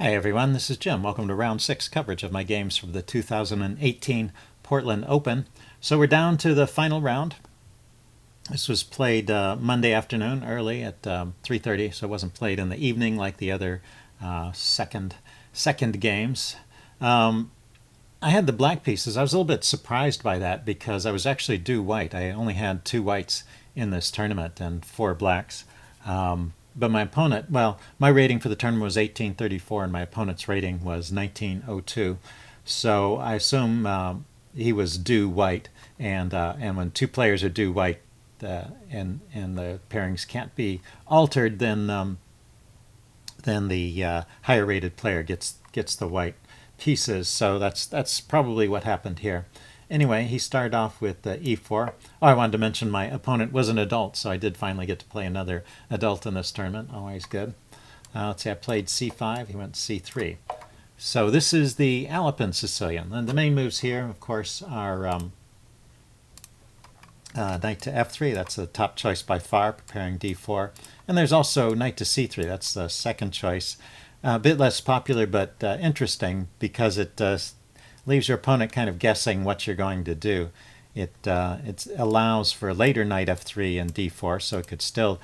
Hi everyone, this is Jim. Welcome to round 6 coverage of my games for the 2018 Portland Open. So we're down to the final round. This was played Monday afternoon early at 3:30, so it wasn't played in the evening like the other second games. I had the black pieces. I was a little bit surprised by that because I was actually due white. I only had 2 whites in this tournament and 4 blacks. But my opponent, well, my rating for the tournament was 1834 and my opponent's rating was 1902. So I assume he was due white, and when 2 players are due white and the pairings can't be altered, then the higher rated player gets the white pieces. So that's probably what happened here. Anyway, he started off with e4. Oh, I wanted to mention my opponent was an adult, so I did finally get to play another adult in this tournament. Always good. Let's see, I played c5. He went c3. So this is the Alapin Sicilian. And the main moves here, of course, are knight to f3. That's the top choice by far, preparing d4. And there's also knight to c3. That's the second choice. A bit less popular, but interesting because it leaves your opponent kind of guessing what you're going to do. It allows for a later knight f3 and d4, so it could still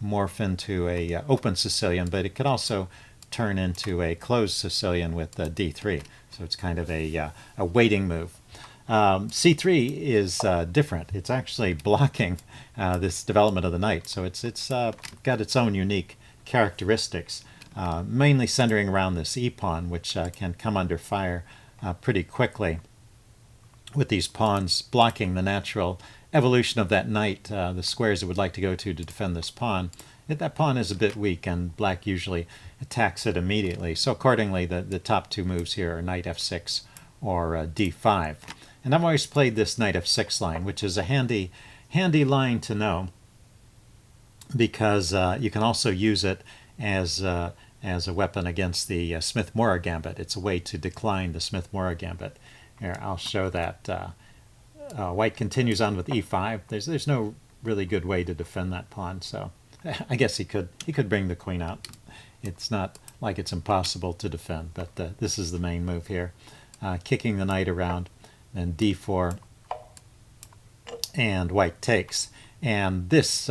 morph into a open Sicilian, but it could also turn into a closed Sicilian with d3. So it's kind of a waiting move. c3 is different. It's actually blocking this development of the knight, so it's got its own unique characteristics, mainly centering around this e-pawn, which can come under fire pretty quickly, with these pawns blocking the natural evolution of that knight, the squares it would like to go to defend this pawn. That pawn is a bit weak, and black usually attacks it immediately. So accordingly, the top 2 moves here are knight f6 or d5. And I've always played this knight f6 line, which is a handy line to know, because you can also use it as a weapon against the Smith-Morra gambit. It's a way to decline the Smith-Morra gambit. Here, I'll show that. White continues on with e5. There's no really good way to defend that pawn, so I guess he could bring the queen out. It's not like it's impossible to defend, but this is the main move here. Kicking the knight around, then d4, and white takes. And this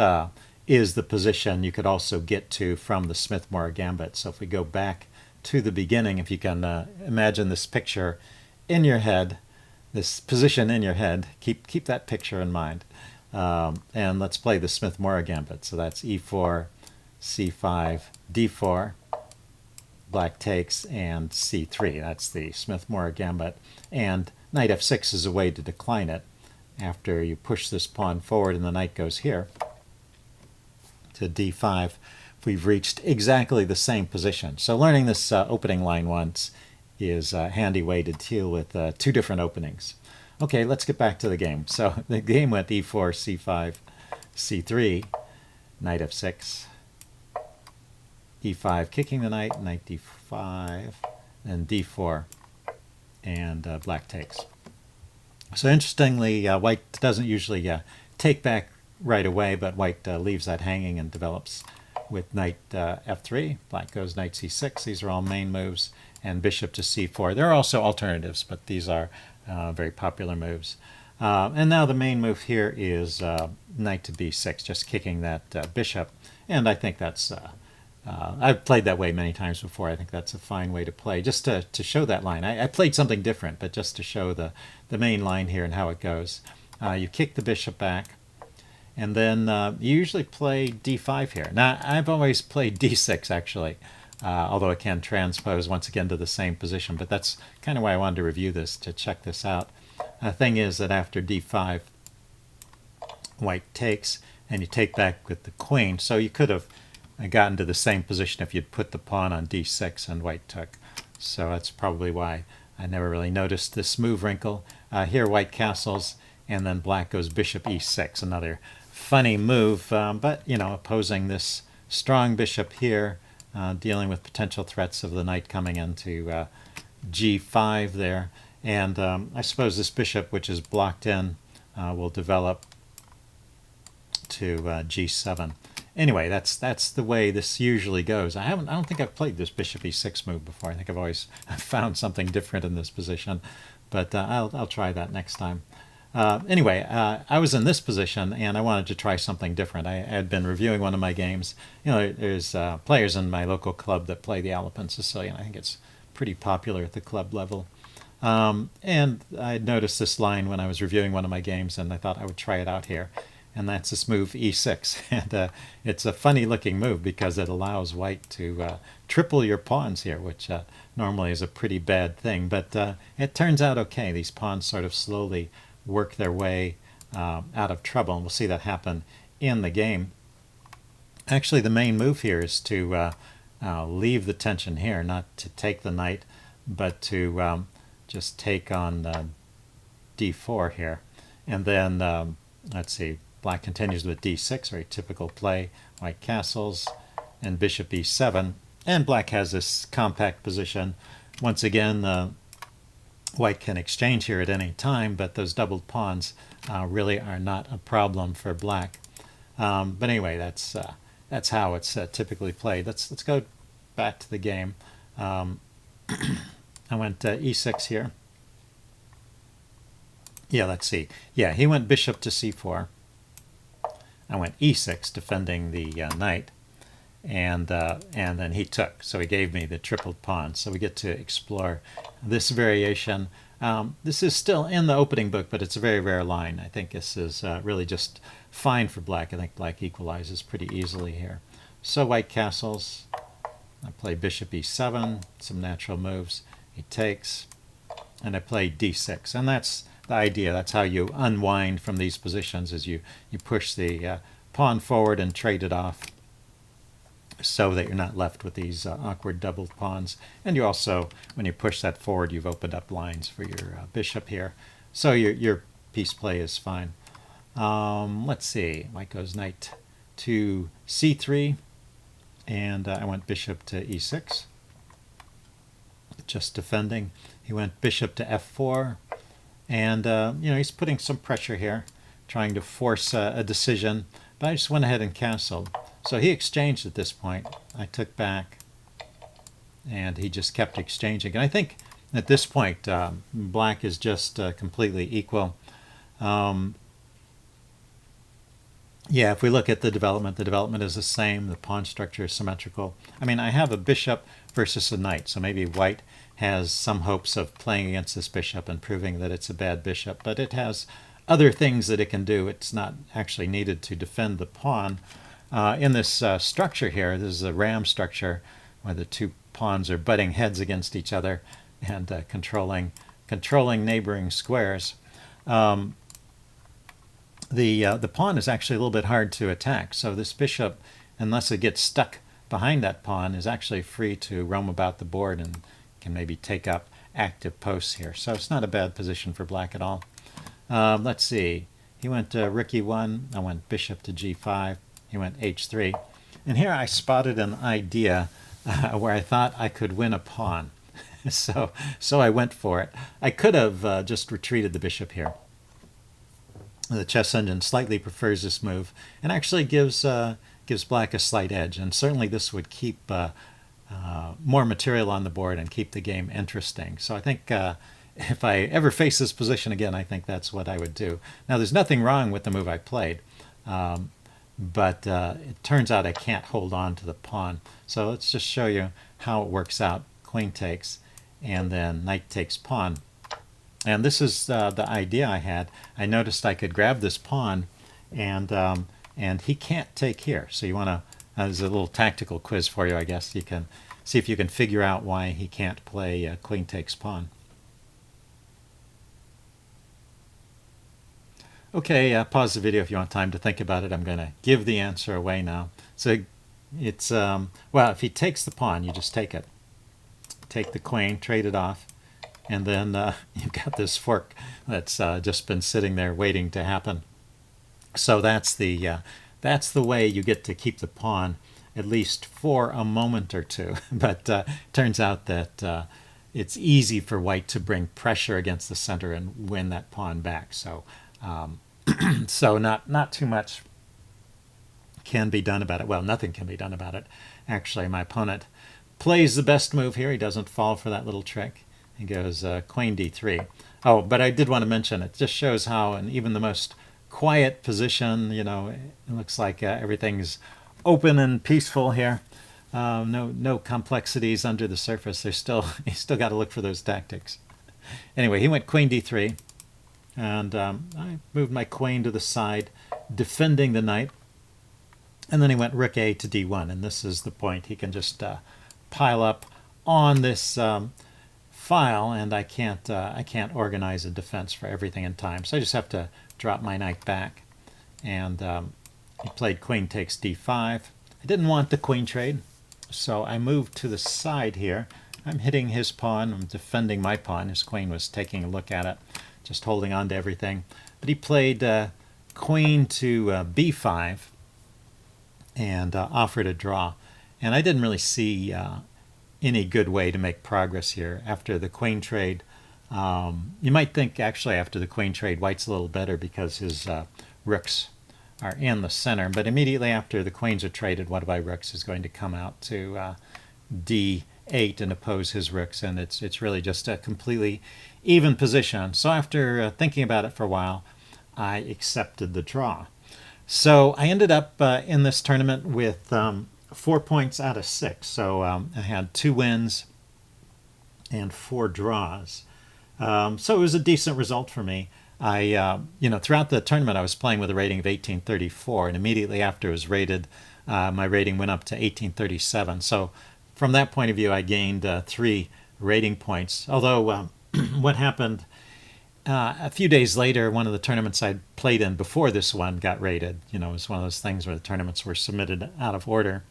is the position you could also get to from the Smith-Morra gambit. So if we go back to the beginning, if you can imagine this picture in your head, this position in your head, keep that picture in mind. And let's play the Smith-Morra gambit. So that's e4, c5, d4, black takes, and c3. That's the Smith-Morra gambit. And knight f6 is a way to decline it. After you push this pawn forward and the knight goes here to d5, we've reached exactly the same position. So learning this opening line once is a handy way to deal with 2 different openings. Okay, let's get back to the game. So the game went e4, c5, c3, knight f6, e5, kicking the knight, knight d5, and d4, and black takes. So interestingly, white doesn't usually take back right away, but white leaves that hanging and develops with knight f3. Black goes knight c6. These are all main moves, and bishop to c4. There are also alternatives, but these are very popular moves. And now the main move here is knight to b6, just kicking that bishop. And I think that's, I've played that way many times before. I think that's a fine way to play, just to show that line. I played something different, but just to show the main line here and how it goes. You kick the bishop back, and then you usually play d5 here. Now, I've always played d6, actually, although it can transpose once again to the same position. But that's kind of why I wanted to review this, to check this out. The thing is that after d5, white takes, and you take back with the queen. So you could have gotten to the same position if you'd put the pawn on d6 and white took. So that's probably why I never really noticed this move wrinkle. Here white castles, and then black goes bishop e6, another funny move, but opposing this strong bishop here, dealing with potential threats of the knight coming into g5 there. And I suppose this bishop, which is blocked in, will develop to g7. anyway, that's the way this usually goes. I don't think I've played this bishop e6 move before. I think I've always found something different in this position, but I'll try that next time. Anyway, I was in this position and I wanted to try something different. I had been reviewing one of my games. You know, there's players in my local club that play the Alapin Sicilian. I think it's pretty popular at the club level. And I noticed this line when I was reviewing one of my games, and I thought I would try it out here. And that's this move e6. And it's a funny looking move because it allows white to triple your pawns here, which normally is a pretty bad thing. But it turns out okay. These pawns sort of slowly work their way out of trouble, and we'll see that happen in the game. Actually, the main move here is to leave the tension here, not to take the knight, but to just take on d4 here. And then, let's see, black continues with d6, very typical play, white castles, and bishop e7. And black has this compact position. Once again, white can exchange here at any time, but those doubled pawns really are not a problem for black. But anyway, that's how it's typically played. Let's go back to the game. I went e6 here. Yeah, let's see. Yeah, he went bishop to c4. I went e6, defending the knight, and then he took. So he gave me the tripled pawn. So we get to explore this variation. This is still in the opening book, but it's a very rare line. I think this is really just fine for black. I think black equalizes pretty easily here. So white castles. I play bishop e7, some natural moves. He takes, and I play d6. And that's the idea. That's how you unwind from these positions, is you push the pawn forward and trade it off so that you're not left with these awkward doubled pawns. And you also, when you push that forward, you've opened up lines for your bishop here. So your piece play is fine. Let's see. White goes knight to c3, and I went bishop to e6, just defending. He went bishop to f4, and you know, he's putting some pressure here, trying to force a decision. But I just went ahead and castled. So he exchanged at this point. I took back, and he just kept exchanging. And I think at this point, black is just completely equal. Yeah, if we look at the development is the same. The pawn structure is symmetrical. I mean, I have a bishop versus a knight, so maybe white has some hopes of playing against this bishop and proving that it's a bad bishop, but it has other things that it can do. It's not actually needed to defend the pawn. In this structure here, this is a ram structure where the two pawns are butting heads against each other and controlling neighboring squares. The pawn is actually a little bit hard to attack, so this bishop, unless it gets stuck behind that pawn, is actually free to roam about the board and can maybe take up active posts here. So it's not a bad position for black at all. Let's see. He went rook e1. I went bishop to g5. He went h3. And here I spotted an idea where I thought I could win a pawn. so I went for it. I could have just retreated the bishop here. The chess engine slightly prefers this move and actually gives black a slight edge. And certainly this would keep more material on the board and keep the game interesting. So I think if I ever face this position again, I think that's what I would do. Now, there's nothing wrong with the move I played, but it turns out I can't hold on to the pawn. So let's just show you how it works out. Queen takes, and then knight takes pawn. And this is the idea I had. I noticed I could grab this pawn, and he can't take here. So you want to, there's a little tactical quiz for you, I guess. You can see if you can figure out why he can't play queen takes pawn. Okay, pause the video if you want time to think about it. I'm going to give the answer away now. So it's, well, if he takes the pawn, you just take it. Take the queen, trade it off, and then you've got this fork that's just been sitting there waiting to happen. So that's the way you get to keep the pawn at least for a moment or two. But turns out that it's easy for white to bring pressure against the center and win that pawn back. So so not too much can be done about it. Well, nothing can be done about it. Actually, my opponent plays the best move here. He doesn't fall for that little trick. He goes queen d3. Oh, but I did want to mention, it just shows how in even the most quiet position, you know, it looks like everything's open and peaceful here. No complexities under the surface. There's still you still got to look for those tactics. Anyway, he went queen d3, and I moved my queen to the side, defending the knight. And then he went rook a to d1, and this is the point. He can just pile up on this file, and I can't organize a defense for everything in time. So I just have to drop my knight back. And he played queen takes d5. I didn't want the queen trade, so I moved to the side here. I'm hitting his pawn. I'm defending my pawn. His queen was taking a look at it, just holding on to everything. But he played queen to b5 and offered a draw. And I didn't really see any good way to make progress here after the queen trade. You might think actually after the queen trade, white's a little better because his rooks are in the center. But immediately after the queens are traded, one of my rooks is going to come out to d8 and oppose his rooks, and it's really just a completely even position. So after thinking about it for a while, I accepted the draw. So I ended up in this tournament with 4 points out of 6. So I had 2 wins and 4 draws. So it was a decent result for me. Throughout the tournament, I was playing with a rating of 1834, and immediately after it was rated, my rating went up to 1837. So from that point of view, I gained 3 rating points. Although what happened a few days later, one of the tournaments I played in before this one got rated. You know, it was one of those things where the tournaments were submitted out of order.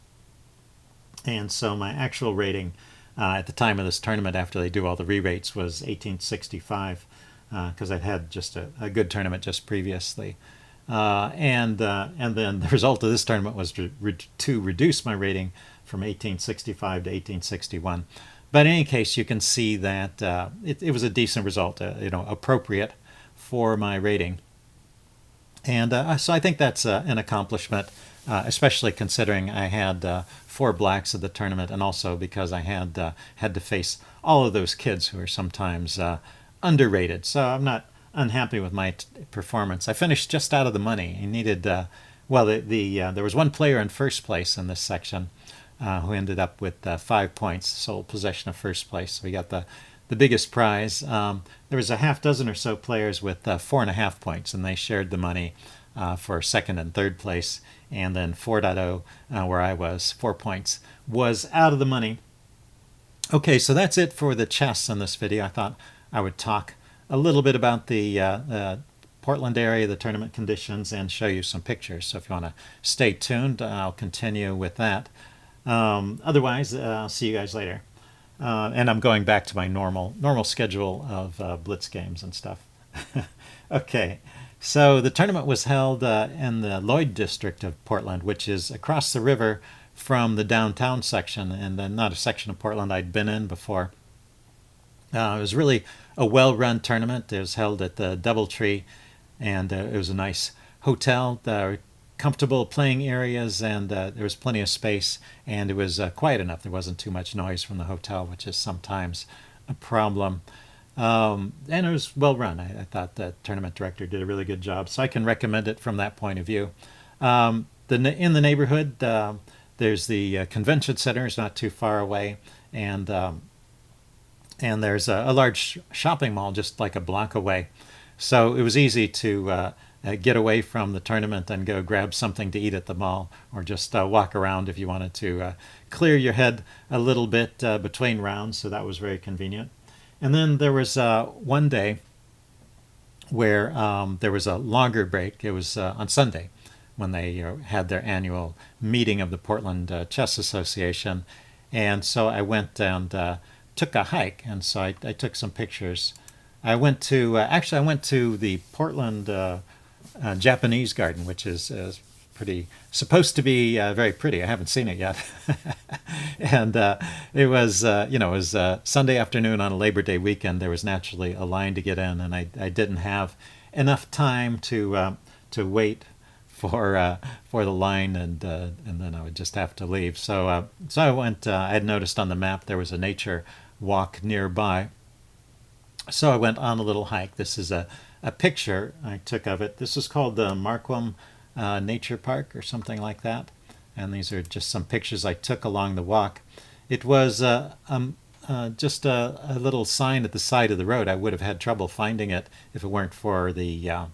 And so my actual rating at the time of this tournament, after they do all the re-rates, was 1865, because I'd had just a good tournament just previously. And then the result of this tournament was to reduce my rating from 1865 to 1861. But in any case, you can see that it was a decent result, appropriate for my rating. And so I think that's an accomplishment, especially considering I had 4 blacks at the tournament, and also because I had to face all of those kids who are sometimes underrated. So I'm not unhappy with my performance. I finished just out of the money. He needed, there was one player in first place in this section who ended up with 5 points, sole possession of first place. So we got the biggest prize. There was a half dozen or so players with 4.5 points, and they shared the money for second and third place. And then 4.0, where I was, 4 points, was out of the money. Okay, so that's it for the chess in this video. I thought I would talk a little bit about the Portland area, the tournament conditions, and show you some pictures. So if you want to stay tuned, I'll continue with that. Otherwise, I'll see you guys later. And I'm going back to my normal schedule of blitz games and stuff. Okay, so the tournament was held in the Lloyd district of Portland, which is across the river from the downtown section, and not a section of Portland I'd been in before. It was really a well-run tournament. It was held at the Doubletree, and it was a nice hotel. Comfortable playing areas, and there was plenty of space, and it was quiet enough. There wasn't too much noise from the hotel, which is sometimes a problem. And it was well run. I thought the tournament director did a really good job, so I can recommend it from that point of view. In the neighborhood, there's the convention center is not too far away, and there's a large shopping mall just like a block away. So it was easy to get away from the tournament and go grab something to eat at the mall, or just walk around if you wanted to clear your head a little bit between rounds. So that was very convenient. And then there was one day where there was a longer break. It was on Sunday when they had their annual meeting of the Portland Chess Association. And so I went and took a hike, and so I took some pictures. I went to the Portland Japanese garden, which is supposed to be very pretty. I haven't seen it yet. And it was Sunday afternoon on a Labor Day weekend. There was naturally a line to get in, and I didn't have enough time to wait for the line, and then I would just have to leave. So I went. I had noticed on the map there was a nature walk nearby, so I went on a little hike. This is a picture I took of it. This is called the Marquam Nature Park or something like that, and these are just some pictures I took along the walk. It was just a little sign at the side of the road. I would have had trouble finding it if it weren't for the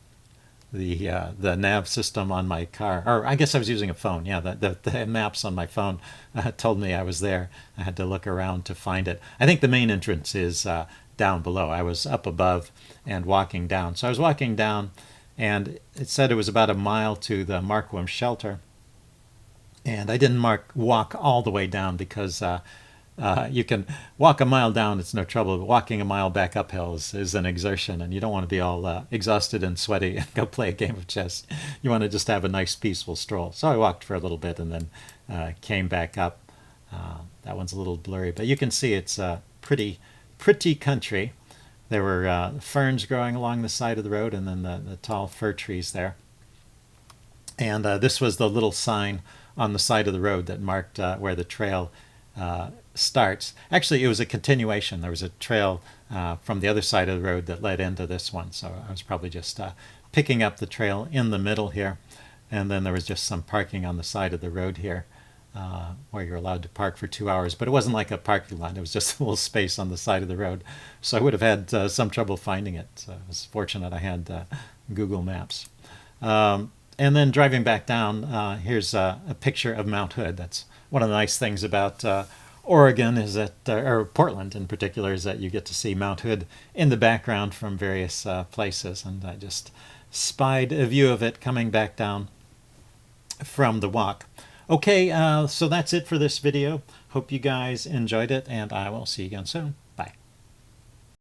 nav system on my car, or I guess I was using a phone. Yeah, the maps on my phone told me I was there. I had to look around to find it. I think the main entrance is down below. I was up above and walking down. So I was walking down, and it said it was about a mile to the Marquam shelter. And I didn't walk all the way down because you can walk a mile down, it's no trouble. But walking a mile back uphill is an exertion, and you don't want to be all exhausted and sweaty and go play a game of chess. You want to just have a nice, peaceful stroll. So I walked for a little bit and then came back up. That one's a little blurry, but you can see it's pretty country. There were ferns growing along the side of the road, and then the tall fir trees there. And this was the little sign on the side of the road that marked where the trail starts. Actually, it was a continuation. There was a trail from the other side of the road that led into this one. So I was probably just picking up the trail in the middle here. And then there was just some parking on the side of the road here where you're allowed to park for 2 hours. But it wasn't like a parking lot. It was just a little space on the side of the road. So I would have had some trouble finding it. So I was fortunate I had Google Maps. And then driving back down, here's a picture of Mount Hood. That's one of the nice things about Oregon, is that, or Portland in particular, is that you get to see Mount Hood in the background from various places. And I just spied a view of it coming back down from the walk. Okay, so that's it for this video. Hope you guys enjoyed it, and I will see you again soon. Bye.